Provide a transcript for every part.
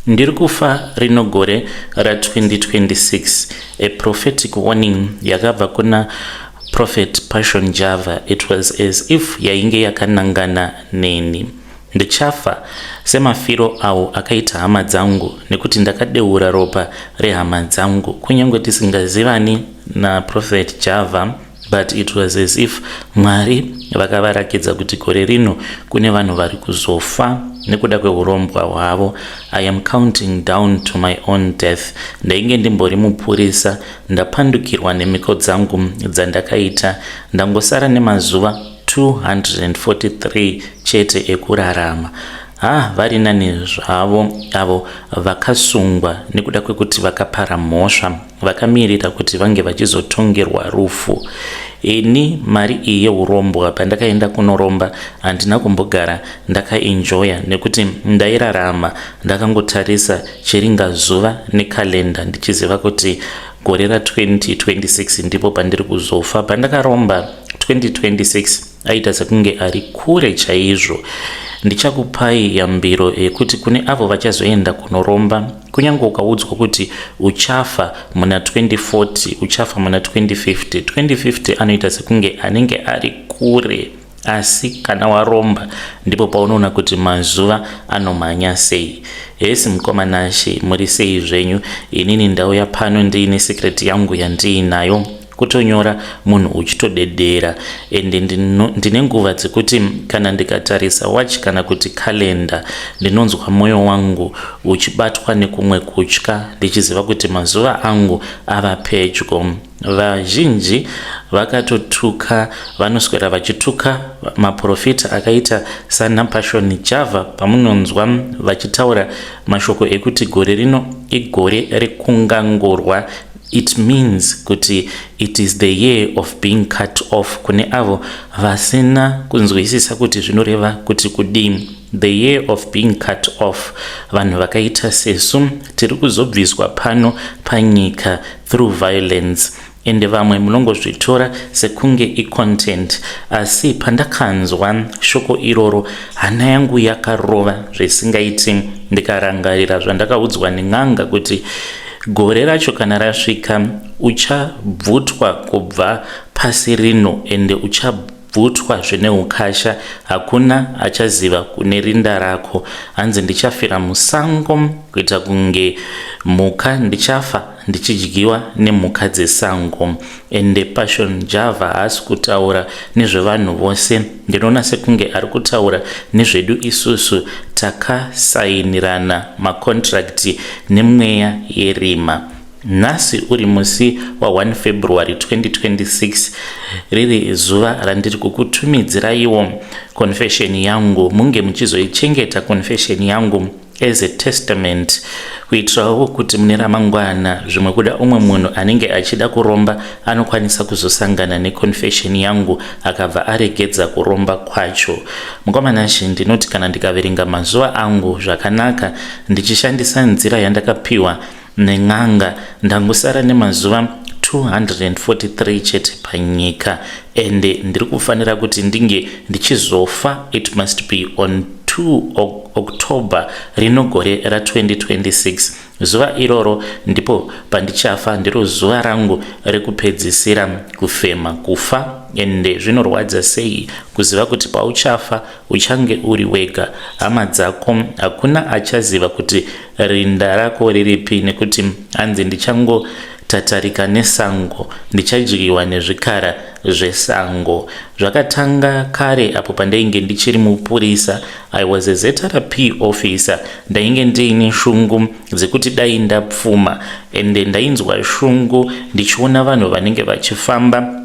Ndiri kufa rino gore ra 2026. A prophetic warning yakabva kuna Prophet Passion Java. It was as if yainge yakanangana neni. Ndichafa semafiro awo akaita hama dzangu nekuti ndakadeura ropa rehama dzangu. Kunyange tisingazivani na Prophet Java, but it was as if Mwari vakavarakidza kuti gore rino kune vanhu vari kuzofa nekuda kweurombwa hwavo. I am counting down to my own death. Ndainge ndimbori mupurisa, ndapandukirwa nemhiko dzangu dzandakaita, ndangosara nemazuva 243 chete ekurarama. Vari nani zvavo avo vakasungwa nekuda kwekuti vakapara mhosva, vakamirira kuti vange vachizotongerwa rufu. Ini mari iyi yeurombwa pandakaenda kunoromba handina kumbogara ndakaenjoya, nekuti ndairarama ndakangotarisa chiringazuva nekalenda ndichiziva kuti gore ra 2026 ndipo pandiri kuzofa. Pandakaromba 2026 aita sekunge ari kure chaizvo. Ndichakupai yambiro yekuti kune avo vachazoenda kunoromba, kunyange ukaudzwa kuti uchafa muna 2040, uchafa muna 2050, 2050 anoita sekunge anenge ari kure. Asi kana waromba ndipo paunoona kuti mazuva anomhanya sei. Hesi mukomanashe, muri sei zvenyu? Inini ndauya pano ndiine secret yangu yandiinayo, kutonyora munhu uchitodedera. Ende ndine nguva dzekuti kana ndikatarisa watch kana kuti kalenda, ndinonzwa mwoyo wangu uchibatwa nekumwe kutya, ndichiziva kuti mazuva angu ava pedyo. Vazhinji vakatotuka, vanoswera vachituka maprofita akaita sana Passion Java pamunonzwa vachitaura mashoko ekuti gore rino igore rekungangorwa. It means kuti it is the year of being cut off. Kune avo vasina kunzwisisa kuti zvinoreva kuti kudini. The year of being cut off. Vanhu vakaita sesu tiri kuzobviswa pano panyika through violence. Ende vamwe munongozvitora sekunge i-content, asi pandakanzwa shoko iroro hana yangu yakarova zvisingaiti. Ndikarangarira zvandakaudzwa nen'anga kuti gore racho kana rasvika uchabvutwa kubva pasi rino, ende uchabvutwa zvine ukasha. Hakuna achaziva kune rinda rako. Hanzi ndichafira musango kuita kunge mhuka, ndichafa ndichidyiwa nemhuka dzesango. Ende Passion Java haasi kutaura nezvevanhu vose. Ndinoona sekunge ari kutaura nezvedu isusu takasainirana makontrakti nemweya yerima. Nhasi uri musi wa 1 February 2026, riri zuva randiri kukutumidziraiwo confession yangu. Munge muchizoichengeta confession yangu as a testament, kuitirawo kuti mune ramangwana zvimwe kuda umwe munhu anenge achida kuromba anokwanisa kuzosangana neconfession yangu akabva aregedza kuromba kwacho. Mukomanashi, ndinoti kana ndikaverenga mazuva angu zvakanaka ndichishandisa nzira yandakapiwa nen'anga, ndangosara nemazuva 243 chete panyika. Ende ndiri kufanira kuti ndinge ndichizofa, it must be on 2 October rino gore ra 2026. Zuva iroro ndipo pandichafa, ndiro zuva rangu rekupedzisira kufema, kufa. Ende zvinorwadza sei kuziva kuti pauchafa uchange uri wega. Hama dzako hakuna achaziva kuti rinda rako riripi, nekuti hanzi ndichangotatarika nesango, ndichadyiwa nezvikara zvesango. Zvakatanga kare apo pandainge ndichiri mupurisa. I was a ZRP officer. Ndainge ndiine shungu dzekuti dai ndapfuma, ende ndainzwa shungu ndichiona vanhu vanenge vachifamba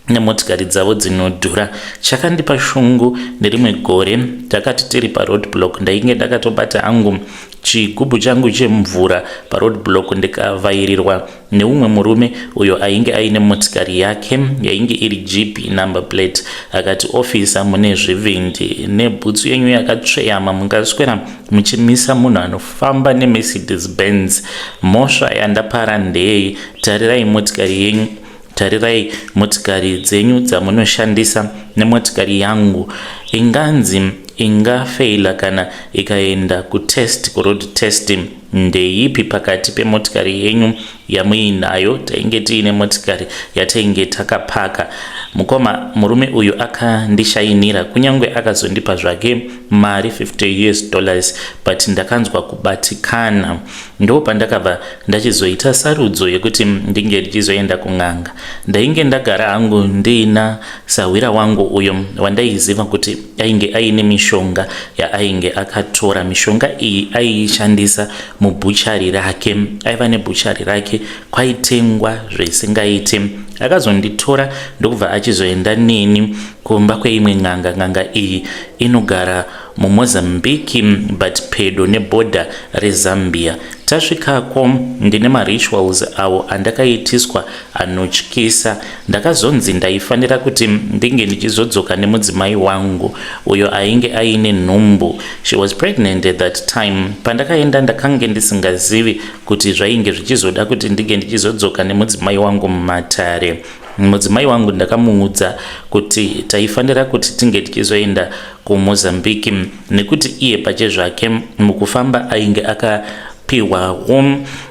nemotikari dzavo dzinodhura. Chakandipa shungu nerimwe gore takati tiri paroadblock, ndainge ndakatobata hangu chigubhu changu chemvura paroadblock, ndikavairirwa neumwe murume uyo ainge aine motikari yake yainge iri GP number plate. Akati, officer, mune zvivindi nebhutsu yenyu yakatsveyama, mungaswera muchimisa munhu anofamba neMercedes Benz. Mhosva yandapara ndei? Tarirai motikari yenyu, tarirai motikari dzenyu dzamunoshandisa nemotikari yangu. Inganzi ingafeila kana ikaenda kutest, kuroad testing, ndeipi pakati pemotikari yenyu yamuinayo. Tainge tiine motikari yatainge takapaka. Mukoma murume uyu akandishainira, kunyangwe akazondipa zvake mari $50 but ndakanzwa kubatikana. Ndo pandakabva ndachizoita sarudzo yekuti ndinge ndichizoenda kun'anga. Ndainge ndagara hangu ndina sawira wangu uyo wandaiziva kuti ainge aine mishonga yaainge akatora. Mishonga iyi aiishandisa mubuchari rake, aiva nebuchari rake, kwaitengwa zvisingaite. Akazonditora ndokubva achizoenda neni kumba kweimwe n'anga. N'anga iyi inogara muMozambique but pedo nebhodha reZambia. Tasvikako ndine marituals awo andakaitiswa anotyisa. Ndakazonzi ndaifanira kuti ndinge ndichizodzoka nemudzimai wangu uyo ainge aine nhumbu. She was pregnant at that time. Pandakaenda ndakange ndisingazivi kuti zvainge zvichizoda kuti ndinge ndichizodzoka nemudzimai wangu mumatare. Mudzimai wangu ndakamuudza kuti taifanira kuti tinge tichizoenda kuMozambique nekuti iye pache zvake mukufamba ainge akapiwawo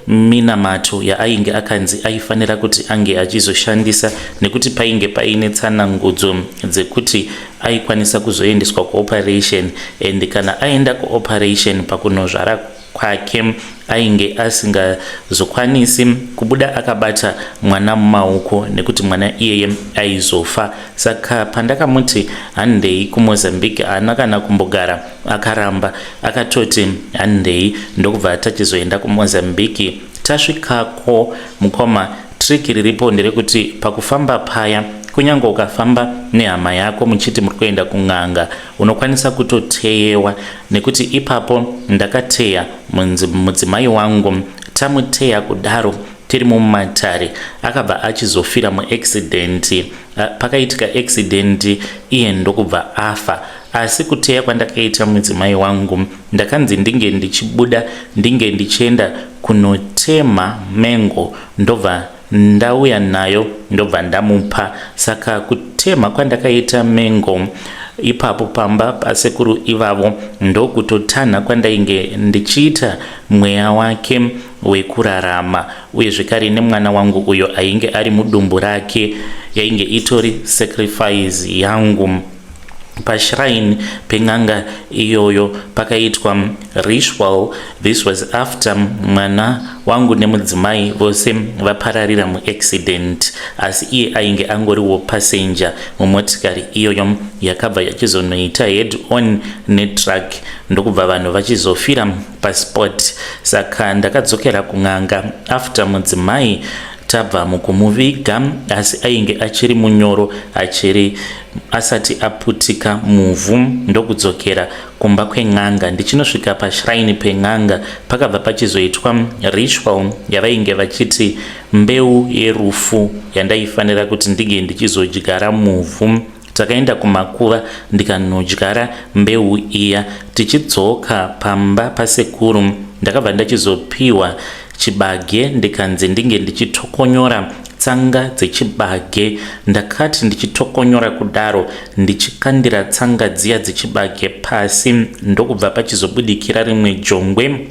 minamato yaainge akanzi aifanira kuti ange achizoshandisa, nekuti painge paine tsanangudzo dzekuti aikwanisa kuzoendeswa kuoperation, and kana aenda kuoperation pakunozvara kwake ainge asingazokwanisi kubuda akabata mwana mumaoko nekuti mwana iyeye aizofa. Saka pandakamuti handei kuMozambique haana kana kumbogara, akaramba akatoti handei. Ndokubva tachizoenda kuMozambique. Tasvikako mukoma, triki riripo nderekuti pakufamba paya, kunyange ukafamba nehama yako muchiti muri kuenda kun'anga, unokwanisa kutoteyewa, nekuti ipapo ndakateya mudzimai wangu. Tamuteya kudaro tiri mumatare, akabva achizofira muaccident. Pakaitika accident iye ndokubva afa. Asi kuteya kwandakaita mudzimai wangu, ndakanzi ndinge ndichibuda ndinge ndichienda kunotema mengo, ndobva ndauya nayo ndobva ndamupa. Saka kutema kwandakaita mengo ipapo pamba pasekuru ivavo ndokutotanha kwandainge ndichiita mweya wake wekurarama, uye zvekare nemwana wangu uyo ainge ari mudumbu rake yainge itori sacrifice yangu. Pashrine pen'anga iyoyo pakaitwa ritual. This was after mwana wangu nemudzimai vose vapararira muaccident, asi iye ainge angoriwo passenger mumotikari iyoyo yakabva yachizonoita head on netruck, ndokubva vanhu vachizofira paspot. Saka ndakadzokera kun'anga after mudzimai tabva mukumuviga, asi ainge achiri munyoro, achiri asati aputika muvhu. Ndokudzokera kumba kwen'anga. Ndichinosvika pashrine pen'anga pakabva pachizoitwa ritual yavainge vachiti mbeu yerufu, yandaifanira kuti ndige ndichizodyara muvhu. Takaenda kumakuva ndikanodyara mbeu iya. Tichidzoka pamba pasekuru ndakabva ndachizopiwa chibage, ndikanzi ndinge ndichitokonyora tsanga dzechibage. Ndakati ndichitokonyora kudaro ndichikandira tsanga dziya dzechibage pasi, ndokubva pachizobudikira rimwe jongwe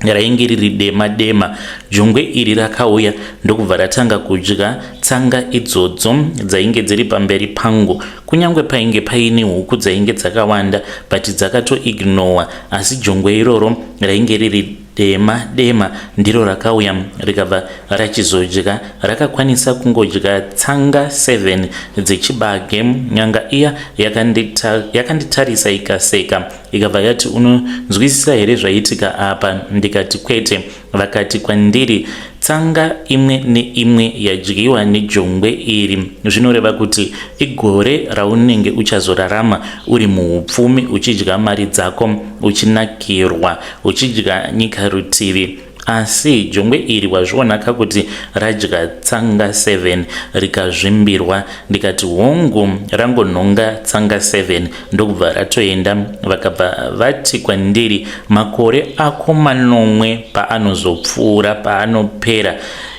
rainge riri dema dema. Jongwe iri rakauya ndokubva ratanga kudya tsanga idzodzo dzainge dziri pamberi pangu. Kunyangwe painge paine huku dzainge dzakawanda but dzakatoignora, asi jongwe iroro rainge riri dema dema ndiro rakauya rikabva rachizodya. Rakakwanisa kungodya tsanga 7 dzechibage. Nyanga iya yakanditarisa ikaseka, ikabva yati unonzwisisa here zvaitika apa? Ndikati kwete. Vakati kwandiri tsanga imwe neimwe yadyiwa nejongwe iri zvinoreva kuti igore raunenge uchazorarama uri muupfumi, uchidya mari dzako, uchinakirwa, uchidya nyika rutivi. asi jongwe iri wazvionaka kuti radya tsanga 7 rikazvimbirwa. Ndikati hongu rangonhonga tsanga 7 ndokubva ratoenda. Vakabva vati kwandiri, makore ako 9 paanozopfuura, paanopera,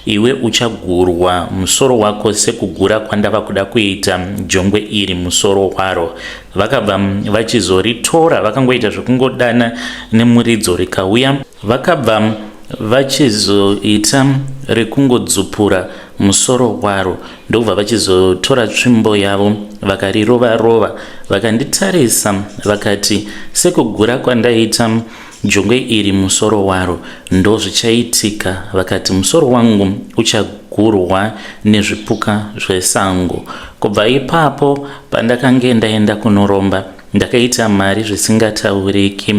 iwe uchagurwa musoro wako sekugura kwandava kuda kuita jongwe iri musoro waro. Vakabva vachizoritora, vakangoita zvokungodana nemuridzo rikauya. Vakabva vachizoita rekungodzupura musoro waro, ndokubva vachizotora tsvimbo yavo vakarirova-rova. Vakanditarisa vakati, sekugura kwandaita jongwe iri musoro waro ndo zvichaitika. Vakati musoro wangu uchagurwa nezvipuka zvesango. Kubva ipapo pandakange ndaenda kunoromba, ndakaita mari zvisingatauriki.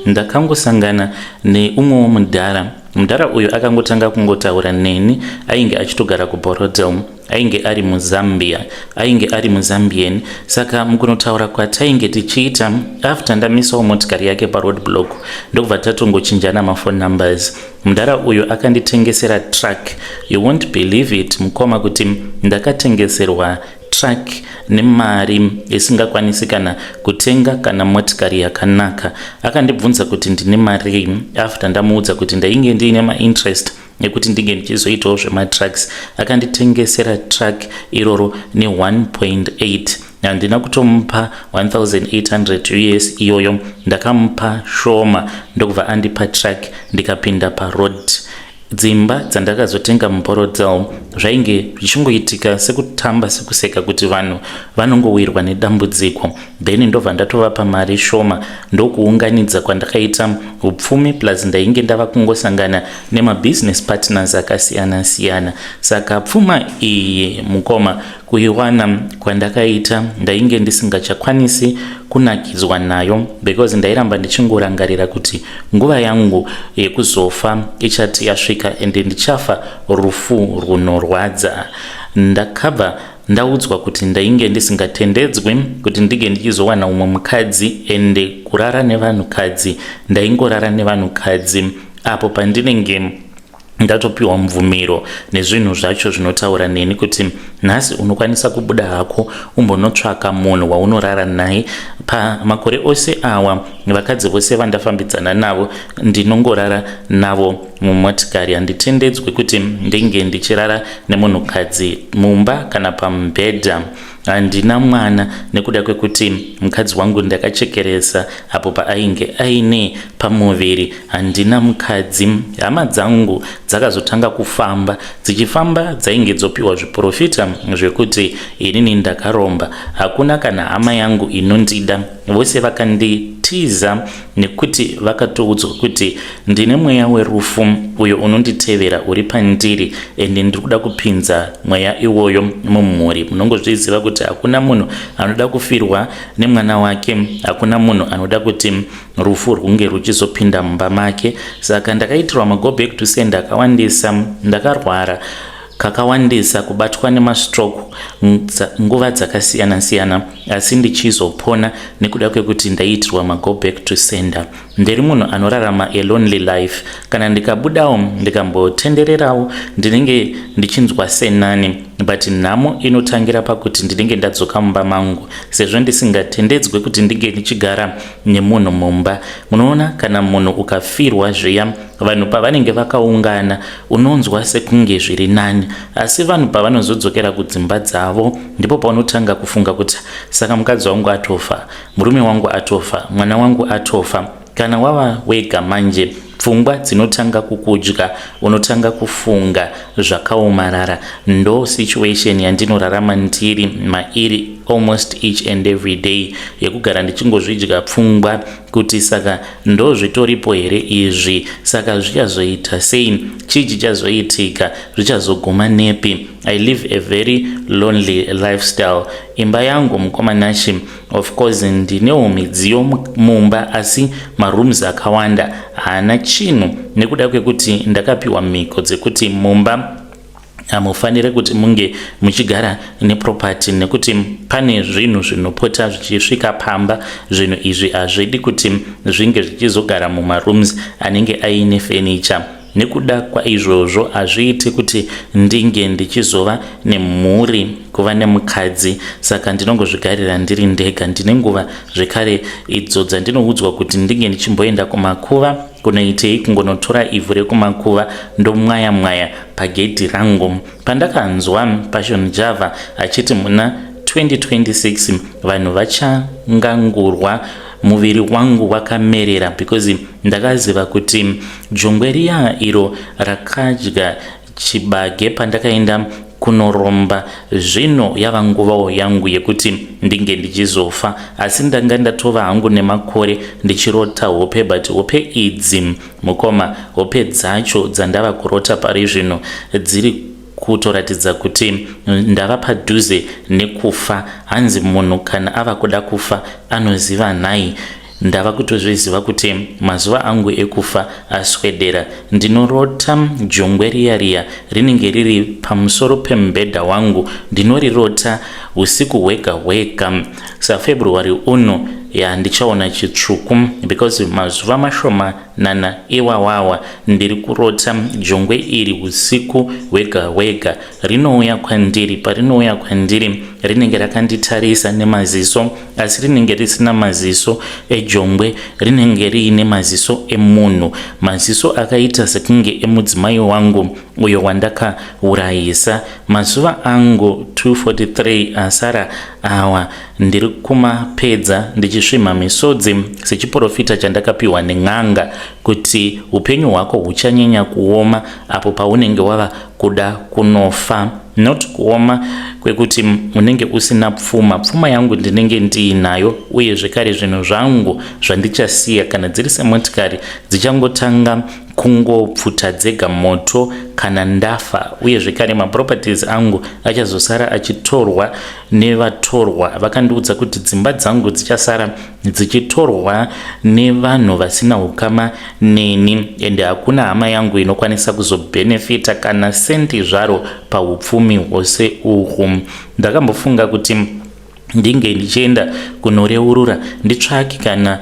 Ndakangosangana neumwewo mudhara. Mudhara uyu akangotanga kungotaura neni. Ainge achitogara kuBorodel, ainge ari muZambia, ainge ari muZambian. Saka mukunotaura kwatainge tichiita, after ndamisawo motikari yake paroadblock, ndokubva tatongochinjana mafone numbers. Mudhara uyu akanditengesera truck. You won't believe it, mukoma, kuti ndakatengeserwa truck nemari isingakwanisi kana kutenga kana motikari yakanaka. Akandibvunza kuti ndine mari after ndamuudza kuti ndainge ndiine mainterest nekuti ndinge ndichizoitawo zvematrucks. Akanditengesera truck iroro ne1.8. Handina kutomupa 1800 US iyoyo, ndakamupa shoma ndokubva andipa truck ndikapinda paroad. Dzimba dzandakazotenga muBorodel zvainge zvichingoitika sekutamba sekuseka kuti vanhu vanongowirwa nedambudziko. Then ndobva ndatovapa mari shoma ndokuunganidza kwandakaita upfumi, plus ndainge ndava kungosangana nemabusiness partners akasiyana-siyana. Saka pfuma iyi mukoma kuiwana kwandakaita ndainge ndisingachakwanisi kunakidzwa nayo, because ndairamba ndichingorangarira kuti nguva yangu yekuzofa ichati yasvika ende ndichafa rufu runorwadza. Ndakabva ndaudzwa kuti ndainge ndisingatendedzwi kuti ndige ndichizowana umwe mukadzi ende kurara nevanhukadzi. Ndaingorara nevanhukadzi apo pandinenge ndatopiwa mvumiro nezvinhu zvacho zvinotaura neni kuti nhasi unokwanisa kubuda hako umbonotsvaka munhu waunorara naye. Pamakore ose awa vakadzi vose vandafambidzana navo ndinongorara navo mumotikari. Handitendedzwe kuti ndinge ndichirara nemunhukadzi mumba kana pamubhedha. Handina mwana nekuda kwekuti mukadzi wangu ndakachekeresa apo paainge aine pamuviri. Handina mukadzi. Hama dzangu dzakazotanga kufamba, dzichifamba dzainge dzopiwa zviprofita zvekuti inini ndakaromba. Hakuna kana hama yangu inondida. Vose vakanditiza nekuti vakatoudzwa kuti ndine mweya werufu uyo unonditevera uri pandiri ende ndiri kuda kupinza mweya iwoyo mumhuri. Munongozviziva kuti hakuna munhu anoda kufirwa nemwana wake, hakuna munhu anoda kuti rufu rwunge ruchizopinda mumba make. Saka ndakaitirwa mago back to send akawandisa. Ndakarwara kakawandisa, kubatwa nemastroke nguva dzakasiyana-siyana, asi ndichizopona nekuda kwekuti ndaitirwa mago back to sender. Ndiri munhu anorarama a lonely life. Kana ndikabudawo ndikambotendererawo ndinenge ndichinzwa senani, but nhamo inotangira pakuti ndinenge ndadzoka mumba mangu, sezvo ndisingatendedzwe kuti ndinge ndichigara nemunhu mumba. Munoona, kana munhu ukafirwa zviya, vanhu pavanenge vakaungana unonzwa sekunge zviri nani, asi vanhu pavanozodzokera kudzimba dzavo ndipo paunotanga kufunga kuti saka mukadzi wangu atofa, murume wangu atofa, mwana wangu atofa. Kana wava wega manje, pfungwa dzinotanga kukudya, unotanga kufunga zvakaomarara. Ndo situation yandinorarama ndiri mairi almost each and every day, yekugara ndichingozvidya pfungwa kuti saka ndo zvitoripo here izvi, saka zvichazoita sei, chii chichazoitika, zvichazoguma nepi. I live a very lonely lifestyle. Imba yangu mukomanashi, of course ndinewo midziyo mumba, asi marooms akawanda haana chinhu nekuda kwekuti ndakapiwa mhiko dzekuti mumba hamufanire kuti munge muchigara neproperty, nekuti pane zvinhu zvinopota zvichisvika pamba. Zvinhu izvi hazvidi kuti zvinge zvichizogara mumarooms anenge aine furniture. nekuda kwaizvozvo hazviiti kuti ndinge ndichizova nemhuri kuva nemukadzi, saka ndinongozvigarira ndiri ndega. Ndine nguva zvekare idzo dzandinoudzwa kuti ndinge ndichimboenda kumakuva kunoitei kungonotora ivhu rekumakuva ndomwaya pagedhi rangu. Pandakanzwa Passion Java achiti muna 2026 vanhu vachangangurwa, muviri wangu wakamerera, because ndakaziva kuti jongwe riya iro rakadya chibage pandakaenda kunoromba zvino yava nguvawo yangu yekuti ndinge ndichizofa. Asi ndanga ndatova hangu nemakore ndichirota hope, but hope idzi mukoma, hope dzacho dzandava kurota pari zvino dziri kutoratidza kuti ndava padhuze nekufa. Hanzi munhu kana ava kuda kufa anoziva nhai. Ndava kutozviziva kuti mazuva angu ekufa aswedera. Ndinorota jongwe riya rinenge riri pamusoro pembedha wangu, ndinorirota usiku hwega. saFebruary uno ndichaona chitsvuku, because mazuva mashomanana iwawawa ndiri kurota jongwe iri usiku hwega. Rinouya kwandiri, parinouya kwandiri rinenge rakanditarisa nemaziso, asi rinenge risina maziso ejongwe, rinenge riine maziso emunhu, maziso akaita sekunge emudzimai wangu uyo wandakaurayisa. Mazuva angu 243 asara awa ndiri kumapedza ndichisvimha misodzi sechiprofita chandakapiwa nen'anga kuti upenyu hwako huchanyanya kuoma apo paunenge wava kuda kunofa. Not kuoma kwekuti unenge usina pfuma yangu ndinenge ndiinayo, uye zvekare zvinhu zvangu zvandichasiya kana dziri semotikari dzichangotanga kungopfuta dzega moto kana ndafa, uye zvekare maproperties angu achazosara achitorwa nevatorwa. Vakandiudza kuti dzimba dzangu dzichasara dzichitorwa nevanhu vasina ukama neni, ende hakuna hama yangu inokwanisa kuzobhenefita kana senti zvaro paupfumi hwose uhwu. Ndakambofunga kuti ndinge ndichienda kunoreurura nditsvaki kana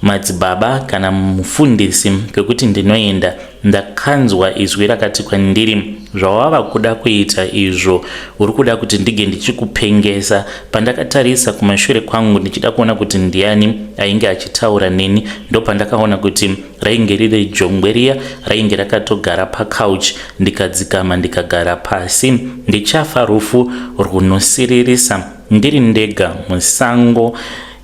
madzibaba kana mufundisi kwekuti ndinoenda. Ndakanzwa izwi rakati kwandiri, zvawava kuda kuita izvo uri kuda kuti ndige ndichikupengesa. Pandakatarisa kumashure kwangu ndichida kuona kuti ndiani ainge achitaura neni, ndopandakaona kuti rainge riri jongwe riya rainge rakatogara pacouch. Ndikadzikama ndikagara pasi, ndichafa rufu runosiririsa ndiri ndega musango,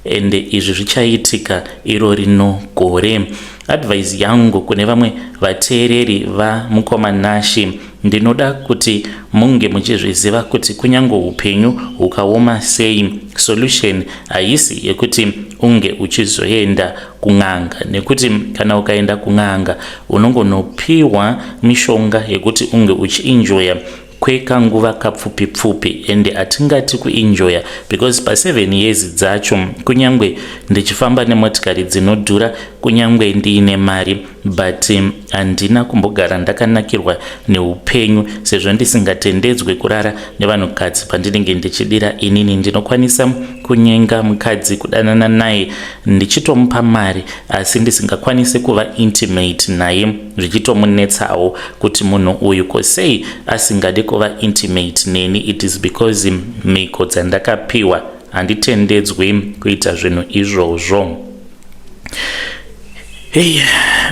ende izvi zvichaitika iro rino gore. Advice yangu kune vamwe vateereri vamukoma Nashi, ndinoda kuti munge muchizviziva kuti kunyange upenyu hukaoma sei, solution haisi yekuti unge uchizoenda kun'anga, nekuti kana ukaenda kun'anga unongonopiwa mishonga yekuti unge uchienjoya kwekanguva kapfupi, ende hatingati kuenjoya because pa7 years dzacho kunyange ndichifamba nemotikari dzinodhura, kunyange ndiine mari, but handina kumbogara ndakanakirwa neupenyu, sezvo ndisingatendedzwe kurara nevanhukadzi pandinenge ndichidira. Inini ndinokwanisa kunyenga mukadzi kudanana naye ndichitomupa mari, asi ndisingakwanise kuva intimate naye, zvichitomunetsawo kuti munhu uyu kosei asingade kuva intimate neni. It is because mhiko dzandakapiwa handitendedzwe kuita zvinhu izvozvo.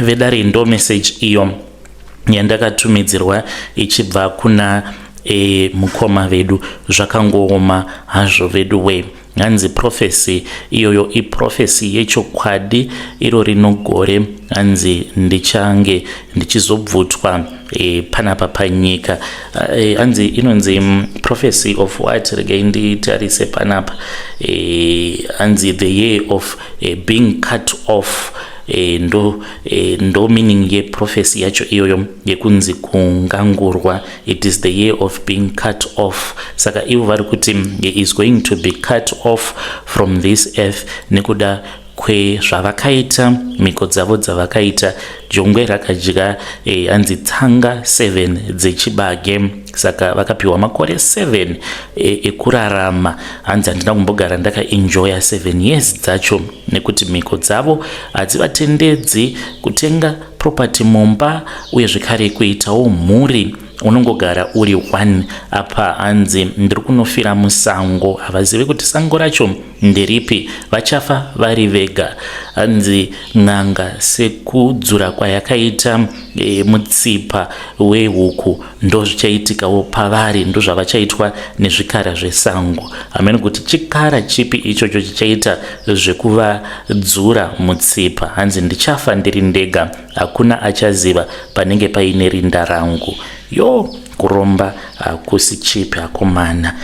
Vedare ndo message iyo yandakatumidzirwa ichibva kuna mukoma vedu. Zvakangooma hazvo vedu we. Hanzi prophecy iyoyo prophecy yechokwadi iro rinogore. Hanzi ndichange ndichizobvutwa panapa panyika. Hanzi inonzi prophecy of what? Regai nditarise panapa. Hanzi the year of being cut off. Ndo meaning ye prophecy yacho iyoyo yekunzi kungangurwa. It is the year of being cut off. Saka ivo vari kuti he is going to be cut off from this earth nekuda kwezvavakaita, mhiko dzavo dzavakaita. Jongwe rakadya hanzi tsanga 7 dzechibage saka vakapiwa makore 7 ekurarama. Hanzi handina kumbogara ndakaenjoya 7 years dzacho, nekuti mhiko dzavo hadzivatendedzi kutenga property mumba uye zvekare kuitawo mhuri. Unongogara uri 1 apa hanzi ndiri kunofira musango, havazivi kuti sango racho nderipi, vachafa vari vega. Hanzi n'anga sekudzura kwayakaita mutsipa wehuku ndo zvichaitikawo pavari, ndo zvavachaitwa nezvikara zvesango. Hamene kuti chikara chipi ichocho chichaita zvekuvadzura mutsipa. Hanzi ndichafa ndiri ndega, hakuna achaziva panenge paine rinda rangu. Kuromba hakusi chipi akomana.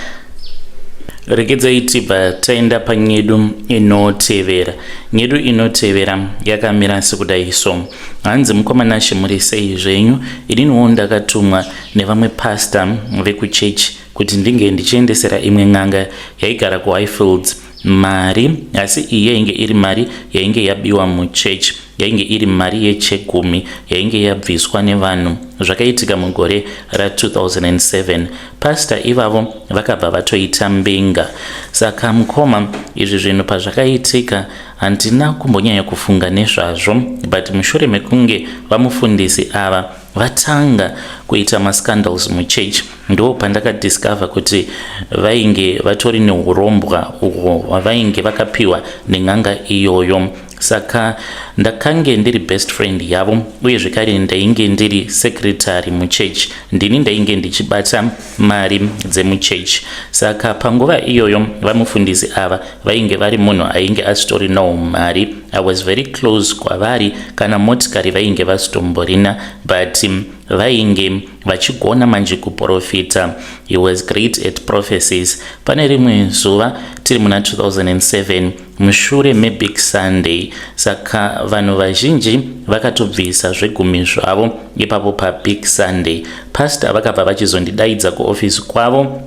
Regedzai tibva taenda panyedu inotevera. Nyedu inotevera yakamira sekudai so. Hanzi mukomana shimuri sei zvenyu, ininiwo ndakatumwa nevamwe pastor vekuchechi kuti ndinge ndichiendesera imwe n'anga yaigara kuHighfields mari, asi iyi yainge iri mari yainge yabiwa muchechi, yainge iri mari yeche10 yainge yabviswa nevanhu. Zvakaitika mugore ra2007. Pastor ivavo vakabva vatoita mbenga. Saka mukoma, izvi zvinhu pazvakaitika handina kumbonyanya kufunga nezvazvo, but mushure mekunge vamufundisi ava vatanga kuita mascandals muchechi, ndo pandakadiscover kuti vainge vatori neurombwa uhwo vainge vakapiwa nen'anga iyoyo. Saka ndakange ndiri best friend yavo, uye zvekare ndainge ndiri secretary muchechi, ndini ndainge ndichibata mari dzemuchechi. Saka panguva iyoyo vamufundisi ava vainge vari munhu ainge asitori nawo mari. I was very close kwavari, kana motikari vainge vasitomborina, but vainge vachigona manje kuprofita. He was great at prophecies. Pane rimwe zuva tiri muna 2007 mushure mebig Sunday, saka vanhu vazhinji vakatobvisa zvegumi zvavo ipapo pabig Sunday. Pastor vakabva vachizondidaidza kuofisi kwavo,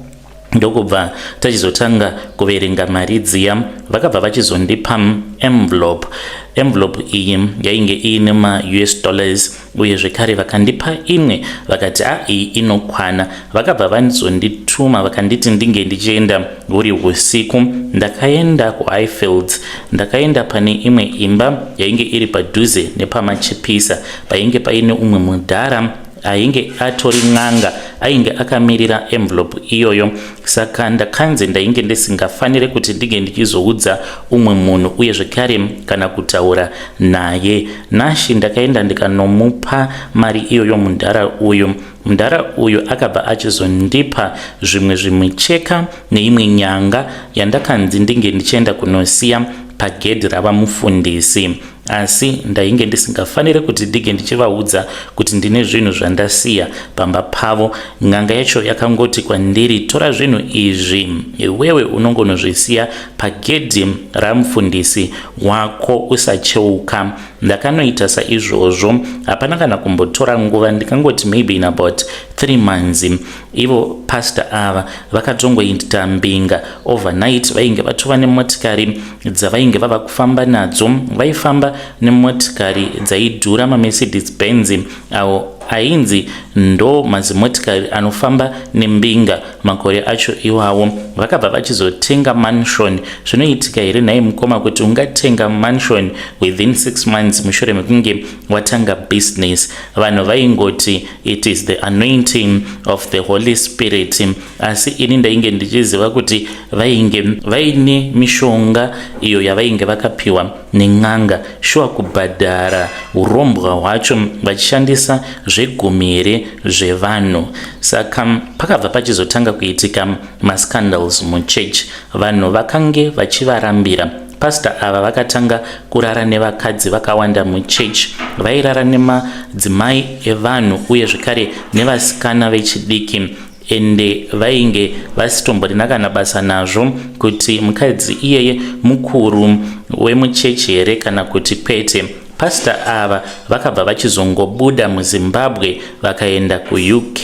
ndokubva tachizotanga kuverenga mari dziya. Vakabva vachizondipa envelope iyi yainge ine ma-US dollars, uye zvekare vakandipa imwe vakati iyi inokwana. Vakabva vanizondituma vakanditi ndinge ndichienda huri usiku. Ndakaenda kuHighfields, ndakaenda pane imwe imba yainge iri padhuze nepamachipisa, painge paine umwe mudhara ainge atori n'anga ainge akamirira envelope iyoyo. Saka ndakanzi ndainge ndisingafanire kuti ndige ndichizoudza umwe munhu uye zvekare kana kutaura naye. Nashi ndakaenda ndikanomupa mari iyoyo mudhara uyu akabva achizondipa zvimwe zvimucheka neimwe nyanga yandakanzi ndinge ndichienda kunosiya pagedhi ravamufundisi. Asi ndainge ndisingafanire kuti ndige ndichivaudza kuti ndine zvinhu zvandasiya pamba pavo. N'anga yacho yakangoti kwandiri, tora zvinhu izvi wewe unongonozvisiya pagedhi ramufundisi wako usacheuka. Ndakanoita saizvozvo, hapana kana kumbotora nguva, ndikangoti maybe in about 3 months. Ivo pastor ava vakatongoita mbinga overnight. Vainge vatova nemotikari dzavainge vava kufamba nadzo, vaifamba nemotikari dzaidhura maMercedes Benz awo ainzi ndo mazimotikari anofamba nembinga makore acho iwawo. Vakabva vachizotenga mansion. Zvinoitika here naye mukoma kuti ungatenga mansion within 6 months mushure mekunge watanga business? Vanhu vaingoti it is the anointing of the Holy Spirit, asi ini ndainge ndichiziva kuti vainge vaine mishonga iyo yavainge vakapiwa nen'anga shuwa kubhadhara urombwa hwacho vachishandisa zvegumire zvevanhu. Saka pakabva pachizotanga kuitika mascandals muchechi. Vanhu vakange vachivarambira. Pastor ava vakatanga kurara nevakadzi vakawanda muchechi. Vairara nemadzimai evanhu uye zvekare nevasikana vechidiki, ende vainge vasitomborina kana basa nazvo kuti mukadzi iyeye mukuru wemuchechi here kana kuti kwete. Pastor ava vakabva vachizongobuda muZimbabwe vakaenda kuUK,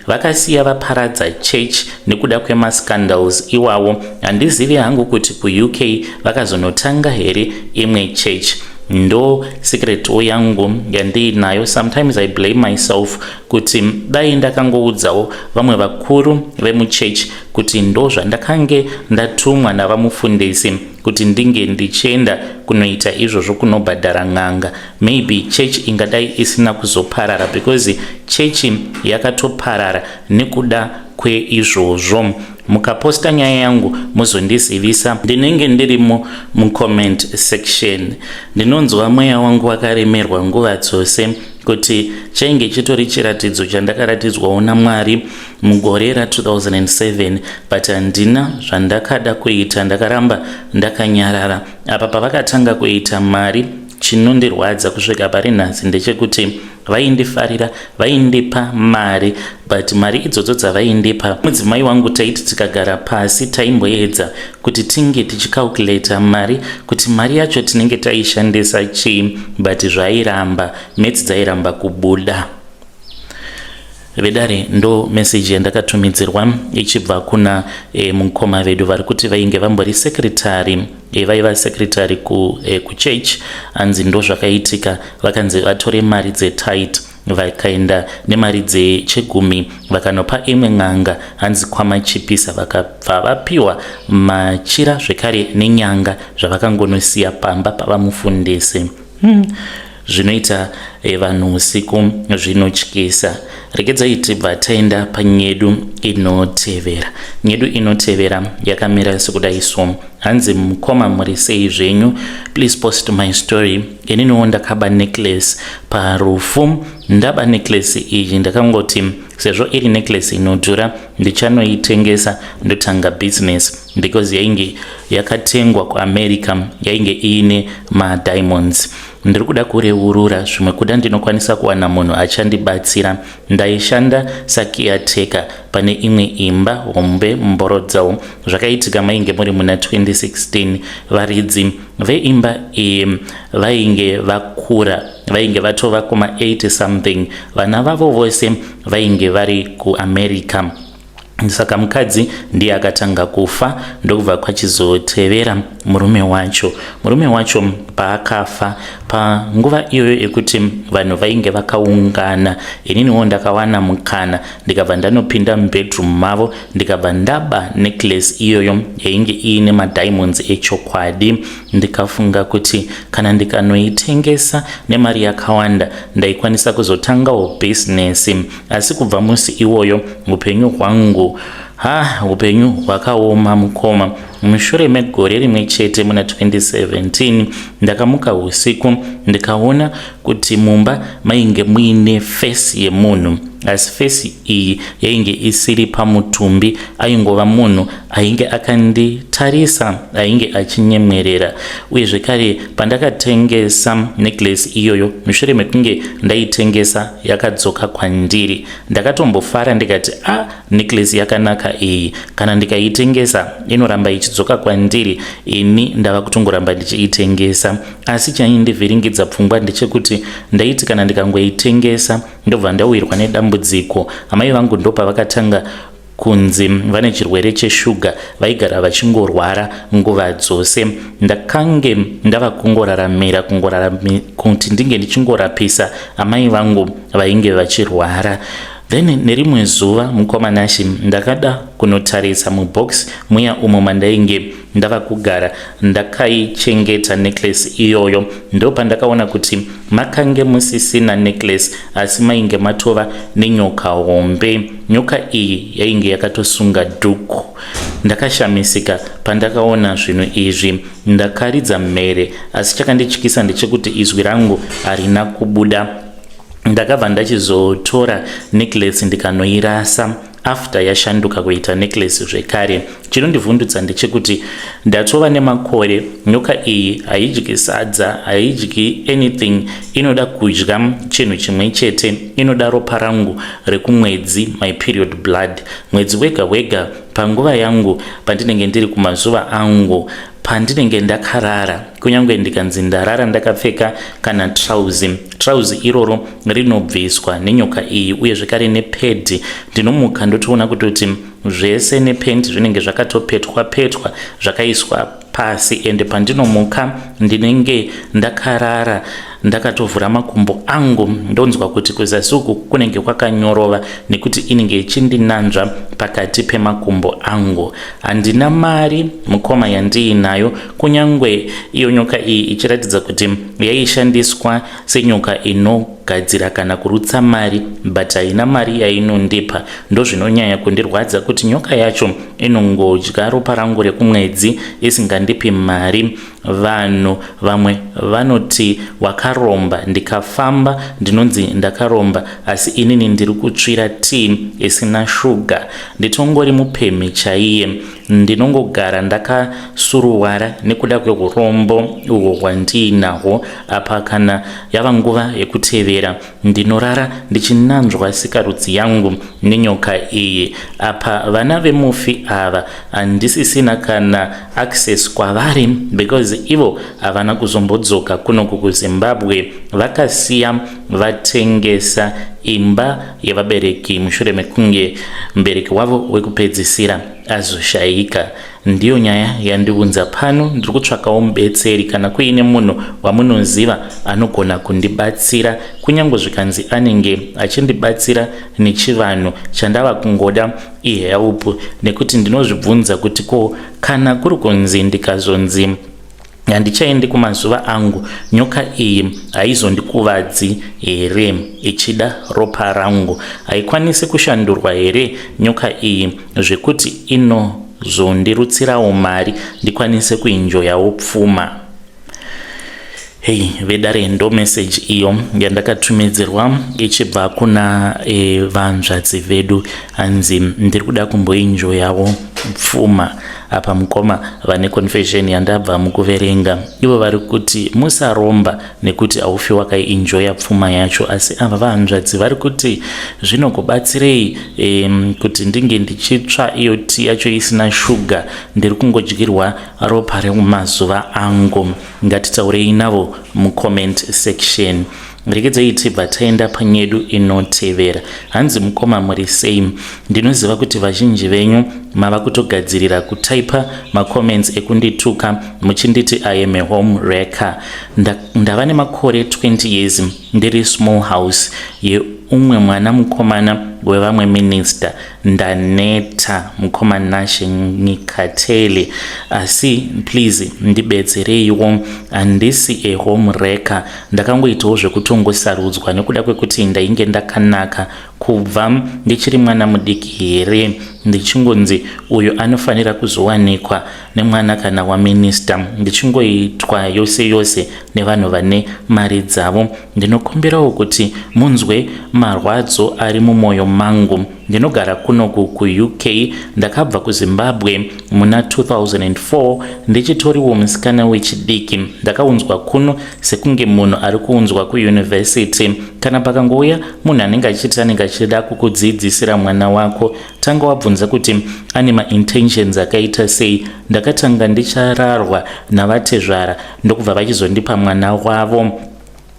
vakasiya vaparadza church nekuda kwemascandals iwawo. Handizivi hangu kuti kuUK vakazonotanga here imwe church. ndo secret yangu yandinayo. Sometimes I blame myself kuti dai ndakangoudzawo vamwe vakuru vemuchurch kuti ndo zvandakange ndatumwa navamufundisi kuti ndinge ndichienda kunoita izvozvo kunobhadhara ng'anga, maybe church ingadai isina kuzoparara, because church yakatoparara nekuda kweizvozvo. Mukaposta nyaya yangu muzondizivisa, ndinenge ndirimo mucomment section. Ndinonzwa mweya wangu wakaremerwa nguva dzose kuti chainge chitori chiratidzo chandakaratidzwawo naMwari mugore ra2007, but handina zvandakada kuita, ndakaramba ndakanyarara. Apa pavakatanga kuita mari, chinondirwadza kusvika pari nhasi ndechekuti vaindifarira, vaindipa mari, but mari idzodzo dzavaindipa, mudzimai wangu taiti tikagara pasi taimboedza kuti tinge tichicalculata mari kuti mari yacho tinenge taishandisa chii, but zvairamba, metse dzairamba kubuda. Vedare ndo message yandakatumidzirwa ichibva kuna mukoma vedu vari kuti vainge vambori secretary, vaiva secretary kuchurch. Anzi ndo zvakaitika, vakanzi vatore mari dzetithe vakaenda nemari dzechegumi vakanopa imwe ng'anga hanzi kwamachipisa, vakabva vapiwa machira zvekare nenyanga zvavakangonosiya pamba pavamufundisi. Zvinoita vanhu usiku zvinotyisa. Regedzai tibva taenda panyedu inotevera. Nyedu inotevera yakamira sekudai so. Hanzi mukoma muri sei zvenyu, please post my story. Ininiwo ndakaba necklace parufu. Ndaba necklace iyi ndakangoti sezvo iri necklace inodhura ndichanoitengesa ndotanga business, because yainge yakatengwa kuAmerica, yainge iine madiamonds. Ndiri kuda kureurura zvimwe kuda ndinokwanisa kuwana munhu achandibatsira. Ndaishanda sakiateka pane imwe imba hombe muborodzawo. Zvakaitika mainge muri muna 2016. Varidzi veimba iyi vainge vakura, vainge vatova kuma 80 something. Vana vavo vose vainge vari kuAmerica. Saka mukadzi ndiye akatanga kufa, ndokubva kwachizotevera murume wacho. Murume wacho paakafa, panguva iyoyo yekuti vanhu vainge vakaungana, ininiwo ndakawana mukana ndikabva ndanopinda mubedroom mavo, ndikabva ndaba necklace iyoyo yainge iine madiamonds echokwadi. Ndikafunga kuti kana ndikanoitengesa nemari yakawanda ndaikwanisa kuzotangawo business. Asi kubva musi iwoyo upenyu hwangu upenyu hwakaoma mukoma. Mushure megore rimwe chete muna 2017 ndakamuka usiku ndikaona kuti mumba mainge muine face yemunhu, asi face iyi yainge isiri pamutumbi, aingova munhu ainge akanditarisa, ainge achinyemwerera. Uye zvekare pandakatengesa necklace iyoyo, mushure mekunge ndaitengesa yakadzoka kwandiri, ndakatombofara ndikati necklace yakanaka iyi, kana ndikaitengesa inoramba ichidzoka kwandiri, ini ndava kutongoramba ndichiitengesa. Asi chaindivhiringidza pfungwa ndechekuti ndaiti kana ndikangoitengesa ndobva ndawirwa nedambudziko. Amai vangu ndopa vakatanga kunzi vane chirwere cheshuga, vaigara vachingorwara nguva dzose. Ndakange ndava kungoraramira kuti ndinge ndichingorapisa amai vangu vainge vachirwara. Then nerimwe zuva mukomanashi ndakada kunotarisa mubox muya umo mandainge ndava kugara ndakaichengeta necklace iyoyo. Ndopa ndakaona kuti makange musisina necklace asi mainge matova nenyoka hombe. Nyoka iyi yainge yakatosunga dhuku. Ndakashamisika pandakaona zvinhu izvi, ndakaridza mhere, asi chakandityisa ndechekuti izwi rangu harina kubuda. Ndakabva ndachizotora necklace ndikanoirasa after yashanduka kuita necklace zvekare. Chinondivhundutsa ndechekuti ndatova nemakore, nyoka iyi haidyi sadza, haidyi anything, inoda kudya chinhu chimwe chete, inoda ropa rangu rekumwedzi, my period blood. Mwedzi wega wega panguva yangu pandinenge ndiri kumazuva angu, pandinenge ndakarara, kunyange ndikanzi ndarara ndakapfeka kana trouser iroro rinobviswa nenyoka iyi, uye zvekare nepedi. Ndinomuka ndotoona kuti zvese nependi zvinenge zvakatopetwa petwa zvakaiswa pasi, ende pandinomuka ndinenge ndakarara ndakatovhura makumbo angu ndonzwa kuti kuzasi uku kunenge kwakanyorova nekuti inenge ichindinanzva pakati pemakumbo angu. Handina mari mukoma yandiinayo, kunyangwe iyo nyoka iyi ichiratidza kuti yaishandiswa senyoka inogadzira kana kurutsa mari, but haina mari yainondipa. Ndozvinonyanya kundirwadza kuti nyoka yacho inongodya ropa rangu rekumwedzi isingandipi mari. Vanhu vamwe vanoti wakaromba, ndikafamba ndinonzi ndakaromba, asi inini ndiri kutsvira tii isina shuga. Nditongori mupemhi chaiye, ndinongogara ndakasuruwara nekuda kweurombo uhwo hwandiinahwo. Apa kana yava nguva yekutevera ndinorara ndichinanzva sikarudzi yangu nenyoka iyi. Apa vana vemufi ava handisisina kana access kwavari because ivo havana kuzombodzoka kunoku kuZimbabwe, vakasiya vatengesa imba yevabereki mushure mekunge mubereki wavo wekupedzisira azoshayika. Ndiyo nyaya yandiunza pano. Ndiri kutsvakawo mubetseri kana kuine munhu wamunoziva anogona kundibatsira, kunyange zvikanzi anenge achindibatsira nechivanhu chandava kungoda ihelp, nekuti ndinozvibvunza kuti ko kana kuri kunzi ndikazonzi handichaendi kumazuva angu, nyoka iyi haizondikuvadzi here ichida ropa rangu? Haikwanisi kushandurwa here nyoka iyi zvekuti inozondirutsirawo mari ndikwanise kuinjoyawo pfuma? Hey, vedare ndo message iyo yandakatumidzirwa ichibva kuna vanzvadzi vedu, hanzi ndiri kuda kumboinjoyawo pfuma. Apa mukoma vane confession yandabva mukuverenga, ivo vari kuti musaromba nekuti haufi wakaienjoya pfuma yacho, asi ava vanzvadzi vari kuti zvinokubatsirei kuti ndinge ndichitsva iyo tii yacho isina shuga, ndiri kungodyirwa ropa remazuva angu. Ngatitaurei navo mucomment section. Regedzai tibva taenda panyedu inotevera. Hanzi mukoma muri sei? Ndinoziva kuti vazhinji venyu mava kutogadzirira kutaipa macomments ekundituka muchinditi I am a home wrecker. Ndava nemakore 20 years ndiri small house yeumwe mwana mukomana wevamwe minister. Ndaneta mukoma Nashe Nyikatele, asi please ndibetsereiwo, handisi a home wrecker. Ndakangoitawo zvekutongosarudzwa nekuda kwekuti ndainge ndakanaka kubva ndichiri mwana mudiki here, ndichingonzi uyo anofanira kuzowanikwa nemwana kana waminista, ndichingoitwa yose yose nevanhu vane mari dzavo. Ndinokumbirawo kuti munzwe marwadzo ari mumwoyo mangu. Ndinogara kunoku kuUK, ndakabva kuZimbabwe muna 2004 ndichitoriwo musikana wechidiki. Ndakaunzwa kuno sekunge munhu ari kuunzwa kuuniversity. Kana pakangouya munhu anenge achiti anenge achida kukudzidzisira mwana wako, tanga wabvunza kuti ane ma-intentions akaita sei. Ndakatanga ndichararwa navatezvara ndokubva vachizondipa mwana wavo.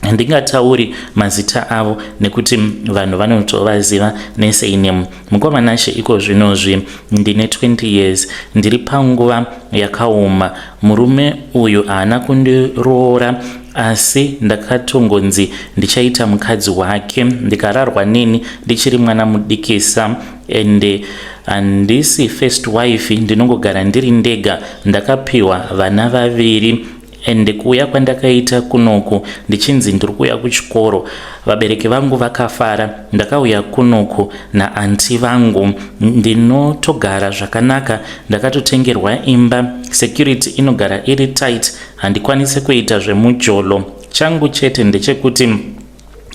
Handingatauri mazita avo nekuti vanhu vanotovaziva neseinemu. Mukoma Nashe iko zvinozvi ndine 20 years, ndiri panguva yakaoma. Murume uyu haana kundiroora, asi ndakatongonzi ndichaita mukadzi wake, ndikararwa nini ndichiri mwana mudikisa, ende handisi first wife, ndinongogara ndiri ndega. Ndakapiwa vana vaviri, ende kuuya kwandakaita kunoku ndichinzi ndiri kuuya kuchikoro, vabereki vangu vakafara. Ndakauya kunoku naanti vangu, ndinotogara zvakanaka. Ndakatotengerwa imba, security inogara iri tight, handikwanisi kuita zvemujolo. Changu chete ndechekuti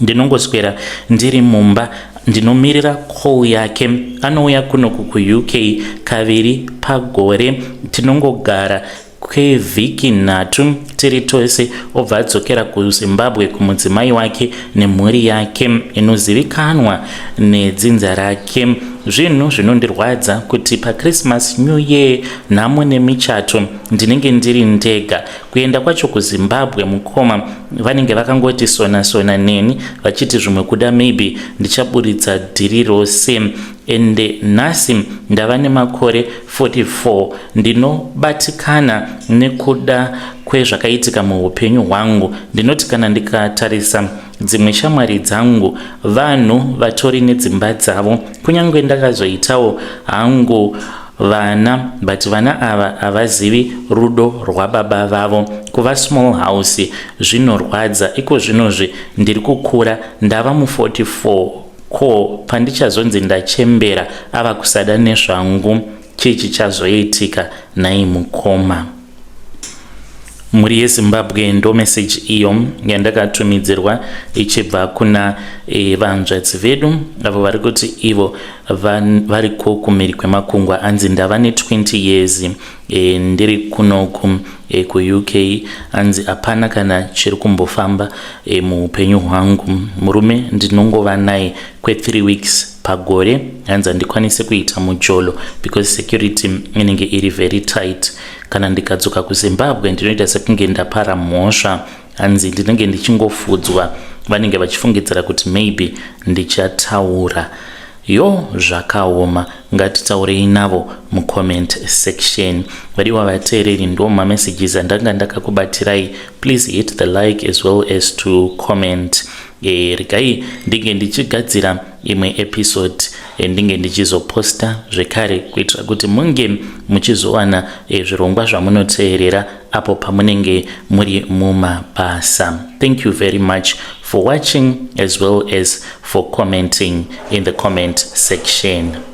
ndinongoswera ndiri mumba, ndinomirira call yake. Anouya kunoku kuUK kaviri pagore, tinongogara kwevhiki 3 tiri tose, obva adzokera kuZimbabwe kumudzimai wake nemhuri yake inozivikanwa nedzinza rake. zvinhu zvinondirwadza kuti paChristmas, New Year, nhamo nemichato ndinenge ndiri ndega. Kuenda kwacho kuZimbabwe mukoma vanenge vakangoti sona neni vachiti zvimwe kuda maybe ndichaburitsa dhiri rose. Ende nhasi ndava nemakore 44. Ndinobatikana nekuda kwezvakaitika muupenyu hwangu. Ndinoti kana ndikatarisa dzimwe shamwari dzangu, vanhu vatori nedzimba dzavo, kunyange ndakazoitawo hangu vana, but vana ava havazivi rudo rwababa vavo. Kuva small house zvinorwadza. Iko zvinozvi ndiri kukura, ndava mu44. Ko pandichazonzi ndachembera ava kusada nezvangu, chii chichazoitika nai mukoma? Muri yeZimbabwe ndo message iyo yandakatumidzirwa ichibva kuna vanzvadzi vedu avo vari kuti ivo variko kumhiri kwemakungwa. Anzi ndava ne20 years ndiri kunoku kuUK. Anzi hapana kana chiri kumbofamba muupenyu hwangu. Murume ndinongova naye kwe3 weeks pagore. Hanzi handikwanise kuita mujolo because security inenge iri very tight. Kana ndikadzoka kuZimbabwe ndinoita sekunge ndapara mhosva. Hanzi ndinenge ndichingofudzwa, vanenge vachifungidzira kuti maybe ndichataura. Yo, zvakaoma. Ngatitaurei navo mucomment section. Vadiwa vateereri, ndo mamessages andanga ndakakubatirai. Please hit the like as well as to comment. Regai ndinge ndichigadzira imwe episode ndinge ndichizoposta zvekare kuitira kuti munge muchizowana zvirongwa zvamunoteerera apo pamunenge muri mumabasa. Thank you very much for watching as well as for commenting in the comment section.